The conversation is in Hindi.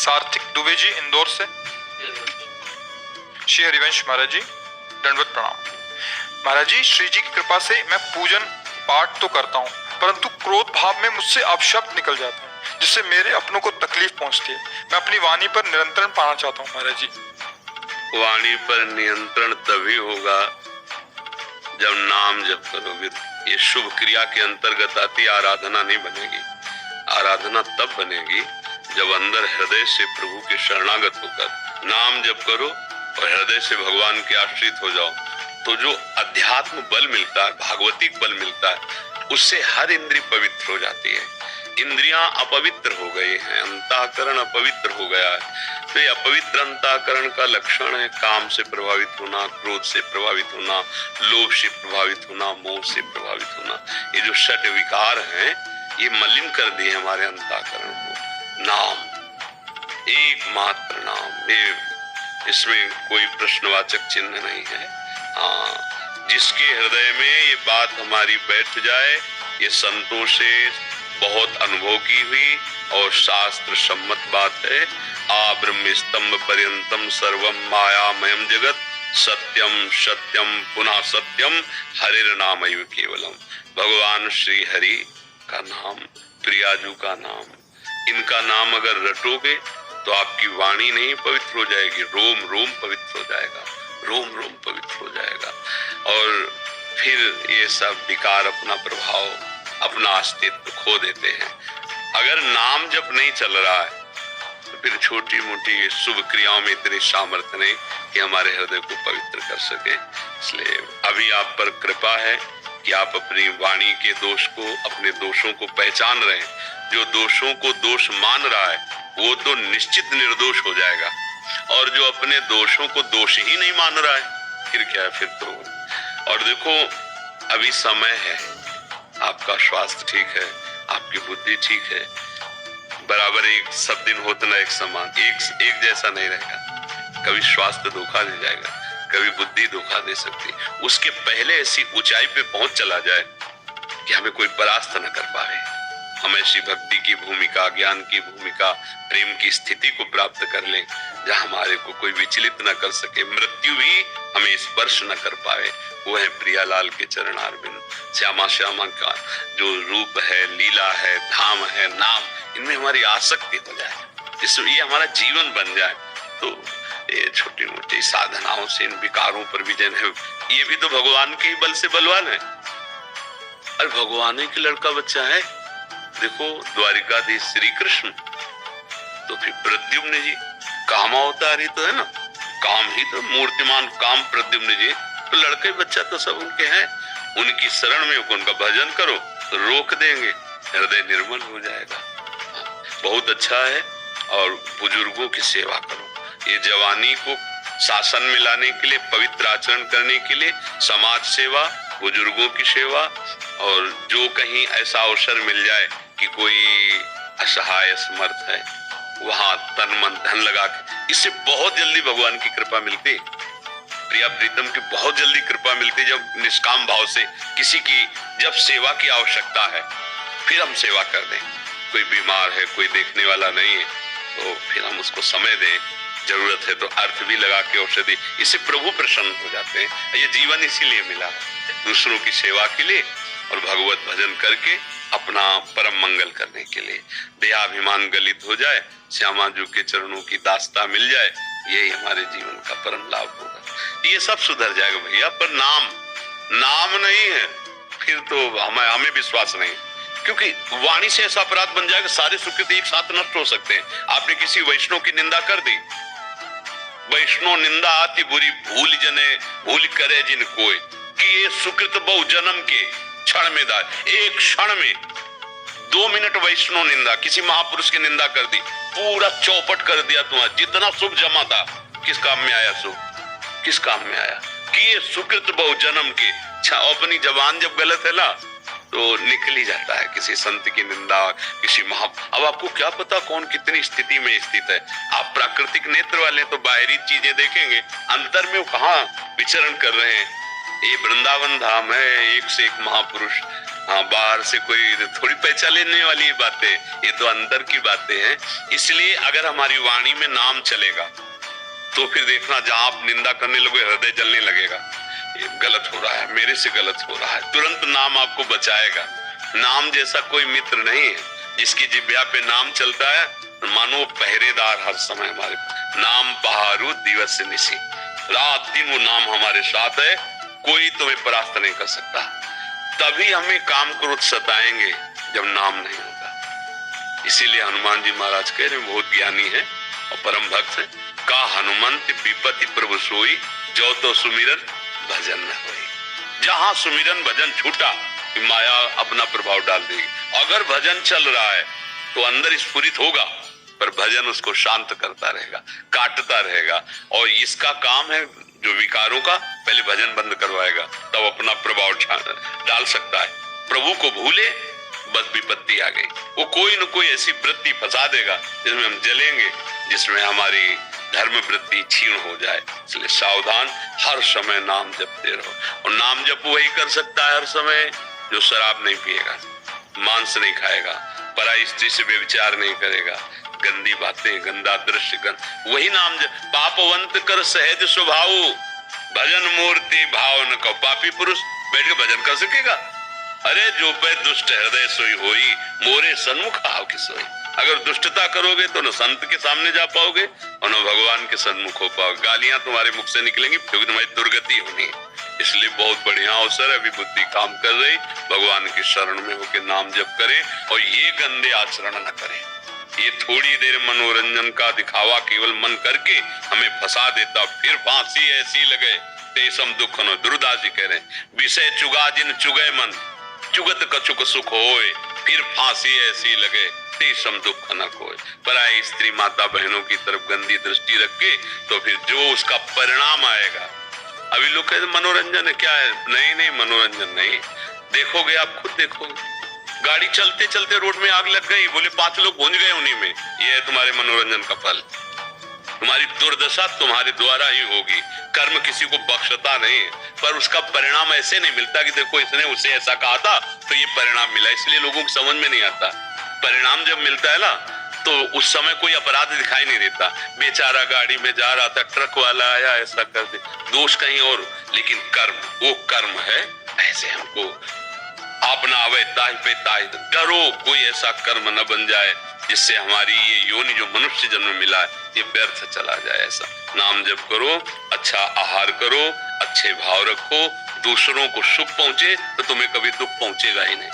सार्थिक दुबे जी इंदौर से। श्री हरिवंश महाराज जी, दंडवत प्रणाम। महाराज जी, श्री जी की कृपा से मैं पूजन पाठ तो करता हूँ, परंतु क्रोध भाव में मुझसे अपशब्द निकल जाते हैं, जिससे मेरे अपनों को तकलीफ पहुंचती है। मैं अपनी वाणी पर नियंत्रण पाना चाहता हूँ महाराज जी। वाणी पर नियंत्रण तभी होगा जब नाम जप करोगे। ये शुभ क्रिया के अंतर्गत आती आराधना नहीं बनेगी। आराधना तब बनेगी जब अंदर हृदय से प्रभु के शरणागत होकर नाम जप करो और हृदय से भगवान के आश्रित हो जाओ, तो जो अध्यात्म बल मिलता है, भागवतिक बल मिलता है, उससे हर इंद्रिय पवित्र हो जाती है। इंद्रियां अपवित्र हो गई हैं, अंतःकरण अपवित्र हो गया है। तो ये अपवित्र अंतःकरण का लक्षण है काम से प्रभावित होना, क्रोध से प्रभावित होना, लोभ से प्रभावित होना, मोह से प्रभावित होना। ये जो षट विकार हैं, ये मलिन कर दिए हमारे अंतःकरण को। नाम, एकमात्र नाम, इसमें कोई प्रश्नवाचक चिन्ह नहीं है। हाँ, जिसके हृदय में ये बात हमारी बैठ जाए, ये संतोष से बहुत अनुभव की हुई और शास्त्र सम्मत बात है। आ ब्रह्म स्तंभ पर्यंतम सर्वम मायामयम जगत सत्यम सत्यम पुनः सत्यम हरिर नामैव केवलम। भगवान श्री हरि का नाम, प्रियाजू का नाम, इनका नाम अगर रटोगे तो आपकी वाणी नहीं पवित्र हो जाएगी, रोम रोम पवित्र हो जाएगा, रोम रोम पवित्र हो जाएगा। और फिर ये सब विकार अपना प्रभाव, अपना अस्तित्व खो देते हैं। अगर नाम जप नहीं चल रहा है तो फिर छोटी मोटी शुभ क्रियाओं में इतनी सामर्थ्य नहीं कि हमारे हृदय को पवित्र कर सके। इसलिए अभी आप पर कृपा है कि आप अपनी वाणी के दोष को, अपने दोषों को पहचान रहे हैं। जो दोषों को दोष मान रहा है वो तो निश्चित निर्दोष हो जाएगा, और जो अपने दोषों को दोष ही नहीं मान रहा है फिर क्या है, फिर तो। और देखो, अभी समय है, आपका स्वास्थ्य ठीक है, आपकी बुद्धि ठीक है, बराबर एक सब दिन होता ना एक समान, एक जैसा नहीं रहेगा। कभी स्वास्थ्य धोखा दे जाएगा, कभी बुद्धि धोखा दे सकती। उसके पहले ऐसी ऊंचाई पे पहुंच चला जाए कि हमें कोई परास्त न कर पाए। हम ऐसी भक्ति की भूमिका, ज्ञान की भूमिका, प्रेम की स्थिति को प्राप्त कर लें जहां हमारे को कोई विचलित न कर सके, मृत्यु भी हमें स्पर्श न कर पाए। वो है प्रियालाल के चरणारविंद। श्यामा श्यामा का जो रूप है, लीला है, धाम है, नाम, इनमें हमारी आसक्ति हो जाए, इसमें ये हमारा जीवन बन जाए, तो ये छोटी मोटी साधनाओं से इन विकारों पर विजय है। ये भी तो भगवान के ही बल से बलवान है। अरे भगवान ही के लड़का बच्चा है। देखो, द्वारिकाधीश श्री कृष्ण, तो फिर प्रद्युम्न जी कामावतारी तो है ना, काम ही तो मूर्तिमान काम प्रद्युम्न जी, तो लड़के बच्चा तो सब उनके हैं। उनकी शरण में उनका भजन करो तो रोक देंगे, हृदय निर्मल हो जाएगा। बहुत अच्छा है। और बुजुर्गों की सेवा करो। ये जवानी को शासन में लाने के लिए, पवित्र आचरण करने के लिए समाज सेवा, बुजुर्गों की सेवा, और जो कहीं ऐसा अवसर मिल जाए कि कोई असहाय समर्थ है, वहां तन मन धन लगा के, इससे बहुत जल्दी भगवान की कृपा मिलती। प्रिया प्रीतम की बहुत जल्दी कृपा मिलती जब निष्काम भाव से किसी की जब सेवा की आवश्यकता है फिर हम सेवा कर दें। कोई बीमार है, कोई देखने वाला नहीं है, तो फिर हम उसको समय दें, जरूरत है तो अर्थ भी लगा के औषधि, इससे प्रभु प्रसन्न हो जाते हैं। ये जीवन इसीलिए मिला है, दूसरों की सेवा के लिए और भगवत भजन करके अपना परम मंगल करने के लिए। देहाभिमान गलित हो जाए, श्यामा जी के चरणों की दास्ता मिल जाए, यही हमारे जीवन का परम लाभ होगा। ये सब सुधर जाएगा भैया, पर नाम नहीं है फिर तो हमें विश्वास नहीं, क्योंकि वाणी से ऐसा अपराध बन जाएगा, सारे सुकृत एक साथ नष्ट हो सकते हैं। आपने किसी वैष्णव की निंदा कर दी, वैष्णव निंदा आती बुरी, भूल जने भूल करे जिन कोई, कि ये सुकृत बहु जन्म के क्षण में दार, एक क्षण में 2 मिनट वैष्णव निंदा, किसी महापुरुष की निंदा कर दी, पूरा चौपट कर दिया तुम्हारा जितना शुभ जमा था। किस काम में आया शुभ, किस काम में आया कि ये सुकृत बहु जन्म के। अपनी जबान जब गलत है ना तो निकल ही जाता है किसी संत की निंदा, किसी अब आपको क्या पता कौन कितनी स्थिति में स्थित है। आप प्राकृतिक नेत्र वाले तो बाहरी चीजें देखेंगे, अंतर में वो कहाँ विचरण कर रहे हैं। ये वृंदावन धाम है, एक से एक महापुरुष हाँ, बाहर से कोई थोड़ी पहचान लेने वाली बातें, ये तो अंदर की बातें हैं। इसलिए अगर हमारी वाणी में नाम चलेगा तो फिर देखना, जहां आप निंदा करने लगोगे हृदय जलने लगेगा, ये गलत हो रहा है, मेरे से गलत हो रहा है, तुरंत नाम आपको बचाएगा। नाम जैसा कोई मित्र नहीं है। जिसकी जिह्वा पे नाम चलता है मानो पहरेदार हर समय हमारे, नाम पहारू दिवस निशी, रात दिन वो नाम हमारे साथ है, कोई तुम्हें परास्त नहीं कर सकता। तभी हमें काम क्रोध सताएंगे जब नाम नहीं होगा। इसीलिए हनुमान जी महाराज कह रहे हैं, बहुत ज्ञानी है और परम भक्त है, का हनुमंत विपत्ति प्रभु सोई, जो तो सुमिरन भजन न होई। जहां सुमिरन भजन छूटा माया अपना प्रभाव डाल देगी। अगर भजन चल रहा है तो अंदर स्फुरित होगा, पर भजन उसको शांत करता रहेगा, काटता रहेगा। और इसका काम है जो विकारों का, पहले भजन बंद करवाएगा, तब अपना प्रभाव डाल सकता है। प्रभु को भूले बस विपत्ति आ गई। वो कोई न कोई ऐसी वृत्ति फंसा देगा जिसमें हम जलेंगे, जिसमें हमारी धर्म वृत्ति क्षीण हो जाए। इसलिए सावधान, हर समय नाम जपते रहो। और नाम जप वही कर सकता है हर समय जो शराब नहीं पिएगा, मांस नहीं खाएगा, पराई स्त्री से व्यभिचार नहीं करेगा, गंदी बातें, गंदा दृश्य, वही नाम पापवंत कर सहज स्वभाव, भजन मूर्ति भाव न को। पापी पुरुष बैठ के भजन कर सकेगा? अरे जो पे दुष्ट हृदय सोई होई, मोरे सन्मुख आओ की सोई। अगर दुष्टता करोगे तो न संत के सामने जा पाओगे और न भगवान के सन्मुख हो पाओगे। गालियां तुम्हारे मुख से निकलेंगी क्योंकि तुम्हारी दुर्गति होनी है। इसलिए बहुत बढ़िया अवसर है, अभी बुद्धि काम कर रही, भगवान की शरण में होकर नाम जप करें और ये गंदे आचरण न करें। ये थोड़ी देर मनोरंजन का दिखावा केवल मन करके हमें फंसा देता, फिर फांसी ऐसी लगे तेसम दुख न। दुर्दास जी कह रहे हैं, विषय चुगा जिन चुगे मन, चुगत कछुक सुख होए, फिर फांसी ऐसी लगे तेसम दुख न कोय। पराई स्त्री माता बहनों की तरफ गंदी दृष्टि रख के तो फिर जो उसका परिणाम आएगा। अभी लोग कहते मनोरंजन है, क्या है? नहीं नहीं, मनोरंजन नहीं। देखोगे, आप खुद देखोगे, गाड़ी चलते चलते रोड में आग लग गई, बोले 5 लोग भूंज गए उन्हीं में। ये है तुम्हारे मनोरंजन का फल। तुम्हारी दुर्दशा तुम्हारे द्वारा ही होगी। कर्म किसी को बख्शता नहीं है, पर उसका परिणाम ऐसे नहीं मिलता कि देखो इसने उसे ऐसा कहा था तो ये परिणाम मिला। इसलिए लोगों को समझ में नहीं आता। परिणाम जब मिलता है ना तो उस समय कोई अपराध दिखाई नहीं देता। बेचारा गाड़ी में जा रहा था, ट्रक वाला आया, ऐसा कर दे, दोष कहीं और। लेकिन कर्म, वो कर्म है, ऐसे हमको अपना अवै ताहि पे ताहि। डरो कोई ऐसा कर्म न बन जाए जिससे हमारी ये योनि जो मनुष्य जन्म मिला है ये व्यर्थ चला जाए। ऐसा नाम जप करो, अच्छा आहार करो, अच्छे भाव रखो, दूसरों को सुख पहुंचे तो तुम्हें कभी दुख पहुंचेगा ही नहीं।